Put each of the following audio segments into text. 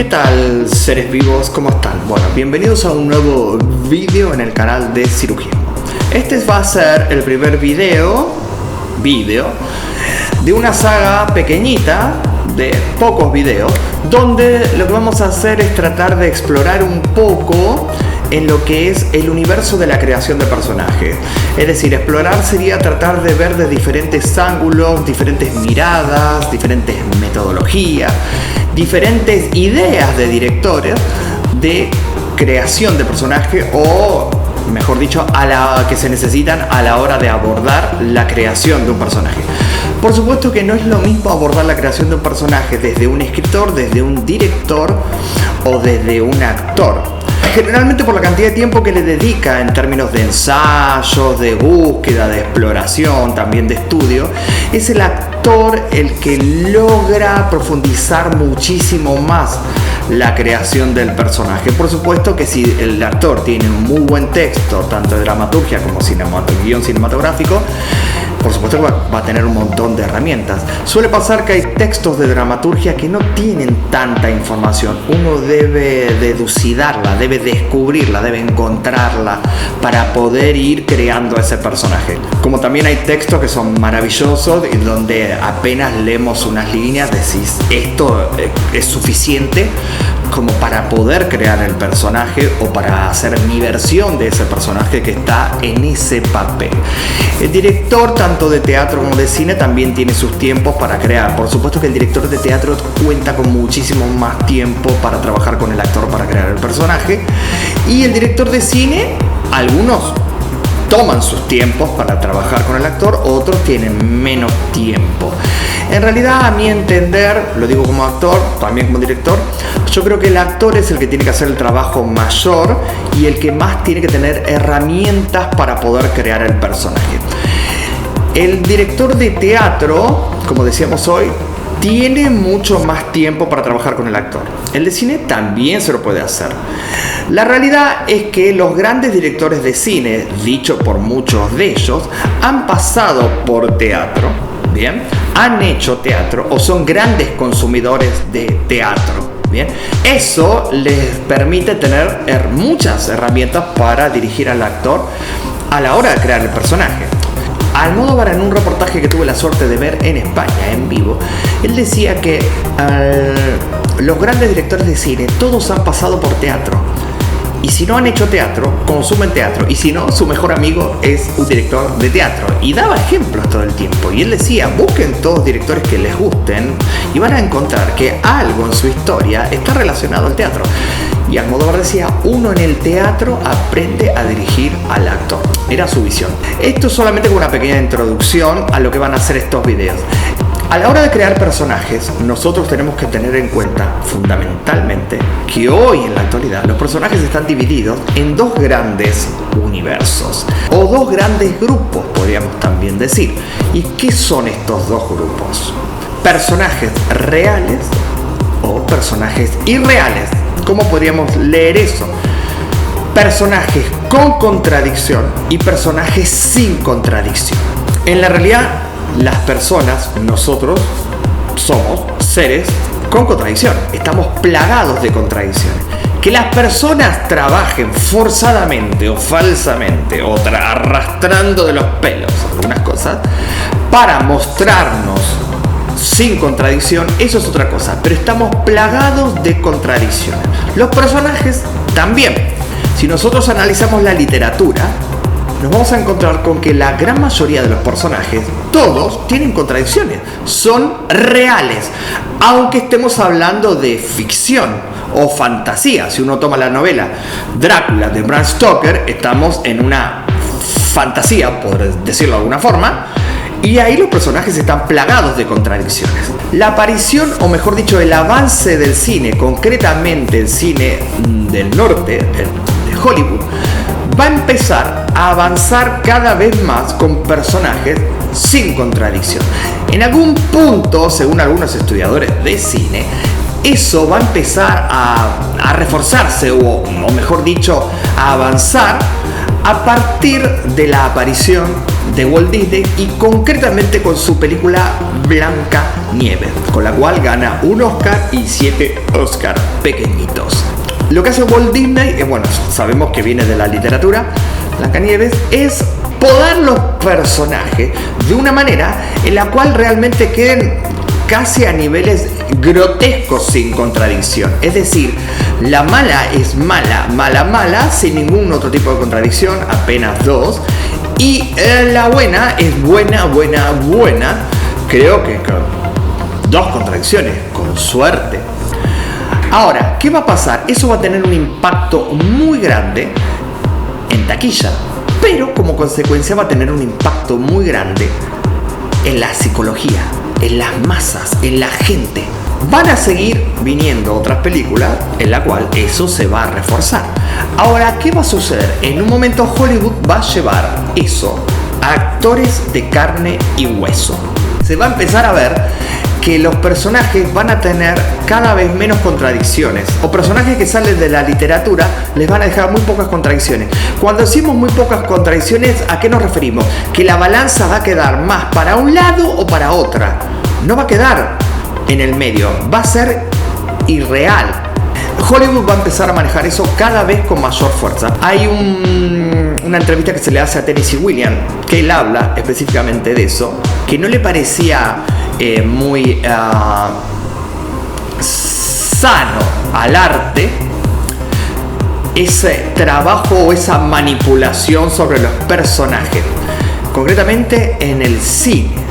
¿Qué tal, seres vivos? ¿Cómo están? Bueno, bienvenidos a un nuevo vídeo en el canal de cirugía. Este va a ser el primer vídeo de una saga pequeñita de pocos videos, donde lo que vamos a hacer es tratar de explorar un poco en lo que es el universo de la creación de personajes. Es decir, explorar sería tratar de ver de diferentes ángulos, diferentes miradas, diferentes metodologías, diferentes ideas de directores de creación de personaje, o mejor dicho, que se necesitan a la hora de abordar la creación de un personaje. Por supuesto que no es lo mismo abordar la creación de un personaje desde un escritor, desde un director o desde un actor. Generalmente por la cantidad de tiempo que le dedica en términos de ensayos, de búsqueda, de exploración, también de estudio, es el actor el que logra profundizar muchísimo más la creación del personaje. Por supuesto que si el actor tiene un muy buen texto, tanto de dramaturgia como guión cinematográfico, por supuesto que va a tener un montón de herramientas. Suele pasar que hay textos de dramaturgia que no tienen tanta información. Uno debe deducidarla, debe descubrirla, debe encontrarla para poder ir creando ese personaje. Como también hay textos que son maravillosos, en donde apenas leemos unas líneas decís, esto es suficiente como para poder crear el personaje o para hacer mi versión de ese personaje que está en ese papel. El director, tanto de teatro como de cine, también tiene sus tiempos para crear. Por supuesto que el director de teatro cuenta con muchísimo más tiempo para trabajar con el actor para crear el personaje, y el director de cine, algunos toman sus tiempos para trabajar con el actor, otros tienen menos tiempo. En realidad, a mi entender, lo digo como actor, también como director, yo creo que el actor es el que tiene que hacer el trabajo mayor y el que más tiene que tener herramientas para poder crear el personaje. El director de teatro, como decíamos hoy, tiene mucho más tiempo para trabajar con el actor. El de cine también se lo puede hacer. La realidad es que los grandes directores de cine, dicho por muchos de ellos, han pasado por teatro, ¿bien? Han hecho teatro o son grandes consumidores de teatro, ¿bien? Eso les permite tener muchas herramientas para dirigir al actor a la hora de crear el personaje. Almodóvar, en un reportaje que tuve la suerte de ver en España en vivo, él decía que los grandes directores de cine todos han pasado por teatro, y si no han hecho teatro, consumen teatro, y si no, su mejor amigo es un director de teatro, y daba ejemplos todo el tiempo. Y él decía, busquen todos directores que les gusten y van a encontrar que algo en su historia está relacionado al teatro. Y Almodóvar decía, uno en el teatro aprende a dirigir al actor. Era su visión. Esto es solamente como una pequeña introducción a lo que van a hacer estos videos. A la hora de crear personajes, nosotros tenemos que tener en cuenta, fundamentalmente, que hoy en la actualidad los personajes están divididos en dos grandes universos, o dos grandes grupos, podríamos también decir. ¿Y qué son estos dos grupos? Personajes reales o personajes irreales. ¿Cómo podríamos leer eso? Personajes con contradicción y personajes sin contradicción. En la realidad, las personas, nosotros, somos seres con contradicción. Estamos plagados de contradicciones. Que las personas trabajen forzadamente o falsamente o arrastrando de los pelos algunas cosas para mostrarnos sin contradicción, eso es otra cosa, pero estamos plagados de contradicciones. Los personajes también. Si nosotros analizamos la literatura, nos vamos a encontrar con que la gran mayoría de los personajes, todos tienen contradicciones, son reales, aunque estemos hablando de ficción o fantasía. Si uno toma la novela Drácula de Bram Stoker, estamos en una fantasía, por decirlo de alguna forma, y ahí los personajes están plagados de contradicciones. La aparición, o mejor dicho, el avance del cine, concretamente el cine del norte, de Hollywood, va a empezar a avanzar cada vez más con personajes sin contradicción. En algún punto, según algunos estudiadores de cine, eso va a empezar a reforzarse, o mejor dicho, a avanzar a partir de la aparición de Walt Disney y concretamente con su película Blancanieves, con la cual gana un Oscar y 7 Oscar pequeñitos. Lo que hace Walt Disney, bueno, sabemos que viene de la literatura, Blancanieves, es podar los personajes de una manera en la cual realmente queden casi a niveles grotescos sin contradicción. Es decir, la mala es mala, mala, sin ningún otro tipo de contradicción, apenas dos. Y la buena es buena, creo que con 2 contradicciones, con suerte. Ahora, ¿qué va a pasar? Eso va a tener un impacto muy grande en taquilla, pero como consecuencia va a tener un impacto muy grande en la psicología, en las masas, en la gente. Van a seguir viniendo otras películas en la cual eso se va a reforzar. Ahora, ¿qué va a suceder? En un momento Hollywood va a llevar eso a actores de carne y hueso. Se va a empezar a ver que los personajes van a tener cada vez menos contradicciones, o personajes que salen de la literatura les van a dejar muy pocas contradicciones. Cuando decimos muy pocas contradicciones, ¿a qué nos referimos? Que la balanza va a quedar más para un lado o para otra. No va a quedar en el medio, va a ser irreal. Hollywood va a empezar a manejar eso cada vez con mayor fuerza. Hay una entrevista que se le hace a Tennessee Williams, que él habla específicamente de eso, que no le parecía muy sano al arte ese trabajo o esa manipulación sobre los personajes, concretamente en el cine.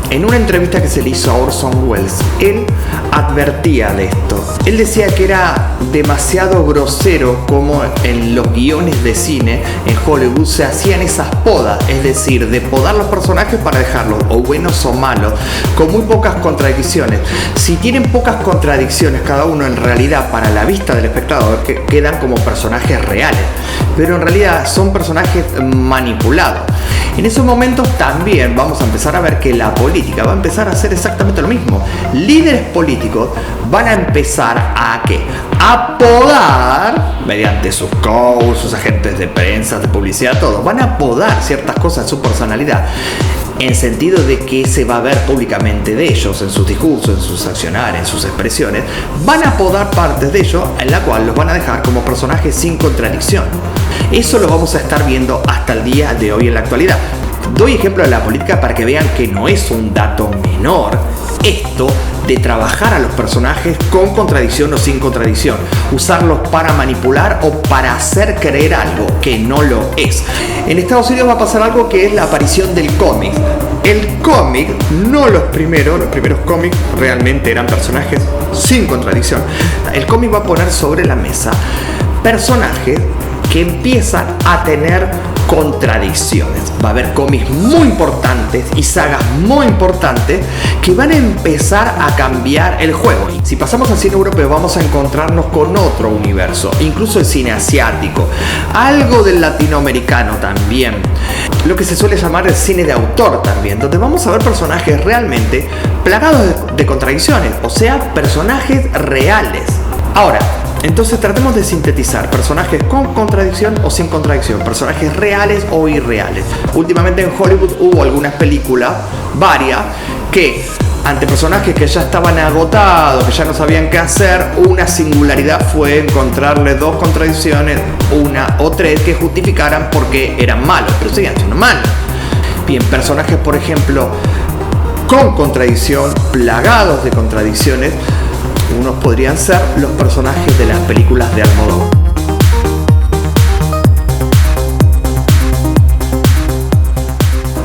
En una entrevista que se le hizo a Orson Welles, él advertía de esto. Él decía que era demasiado grosero como en los guiones de cine en Hollywood se hacían esas podas, es decir, de podar los personajes para dejarlos o buenos o malos, con muy pocas contradicciones. Si tienen pocas contradicciones cada uno, en realidad para la vista del espectador que quedan como personajes reales, pero en realidad son personajes manipulados. En esos momentos también vamos a empezar a ver que la política va a empezar a hacer exactamente lo mismo. Líderes políticos van a empezar a ¿qué? A podar, mediante sus coaches, sus agentes de prensa, de publicidad, todo. Van a podar ciertas cosas en su personalidad, en sentido de que se va a ver públicamente de ellos, en sus discursos, en sus accionarios, en sus expresiones. Van a podar partes de ellos, en la cual los van a dejar como personajes sin contradicción. Eso lo vamos a estar viendo hasta el día de hoy en la actualidad. Doy ejemplo de la política para que vean que no es un dato menor esto de trabajar a los personajes con contradicción o sin contradicción, usarlos para manipular o para hacer creer algo que no lo es. En Estados Unidos va a pasar algo que es la aparición del cómic. El cómic, no los primeros cómics realmente eran personajes sin contradicción. El cómic va a poner sobre la mesa personajes que empiezan a tener contradicciones. Va a haber cómics muy importantes y sagas muy importantes que van a empezar a cambiar el juego. Si pasamos al cine europeo vamos a encontrarnos con otro universo, incluso el cine asiático, algo del latinoamericano también, lo que se suele llamar el cine de autor también, donde vamos a ver personajes realmente plagados de contradicciones, o sea, personajes reales. Ahora, entonces tratemos de sintetizar personajes con contradicción o sin contradicción, personajes reales o irreales. Últimamente en Hollywood hubo algunas películas, varias, que ante personajes que ya estaban agotados, que ya no sabían qué hacer, una singularidad fue encontrarle 2 contradicciones, una o 3 que justificaran por qué eran malos, pero seguían siendo malos. Bien, personajes por ejemplo con contradicción, plagados de contradicciones, unos podrían ser los personajes de las películas de Almodóvar.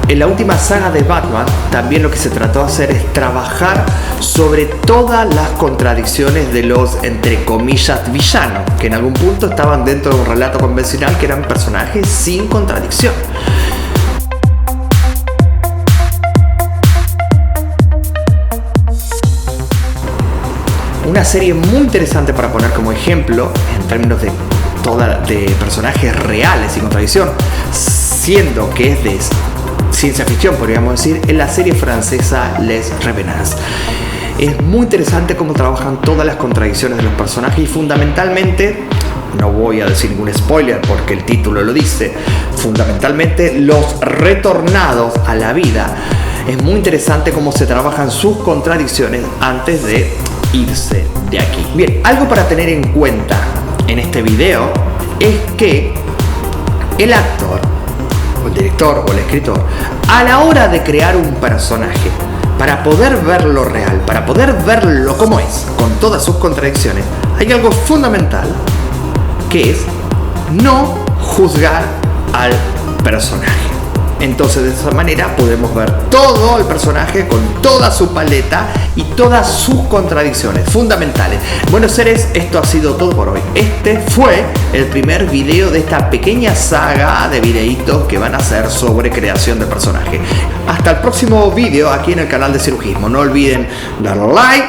En la última saga de Batman, también lo que se trató de hacer es trabajar sobre todas las contradicciones de los, entre comillas, villanos, que en algún punto estaban dentro de un relato convencional, que eran personajes sin contradicción. Una serie muy interesante para poner como ejemplo en términos de personajes reales y contradicción, siendo que es de ciencia ficción, podríamos decir, es la serie francesa Les Revenants. Es muy interesante cómo trabajan todas las contradicciones de los personajes y fundamentalmente no voy a decir ningún spoiler porque el título lo dice, fundamentalmente los retornados a la vida. Es muy interesante cómo se trabajan sus contradicciones antes de irse de aquí. Bien, algo para tener en cuenta en este video es que el actor, o el director o el escritor, a la hora de crear un personaje, para poder verlo real, para poder verlo como es, con todas sus contradicciones, hay algo fundamental, que es no juzgar al personaje. Entonces de esa manera podemos ver todo el personaje con toda su paleta y todas sus contradicciones fundamentales. Bueno, seres, esto ha sido todo por hoy. Este fue el primer video de esta pequeña saga de videitos que van a ser sobre creación de personaje. Hasta el próximo video aquí en el canal de Cirujismo. No olviden darle like,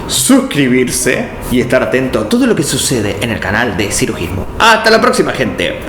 suscribirse y estar atento a todo lo que sucede en el canal de Cirujismo. Hasta la próxima, gente.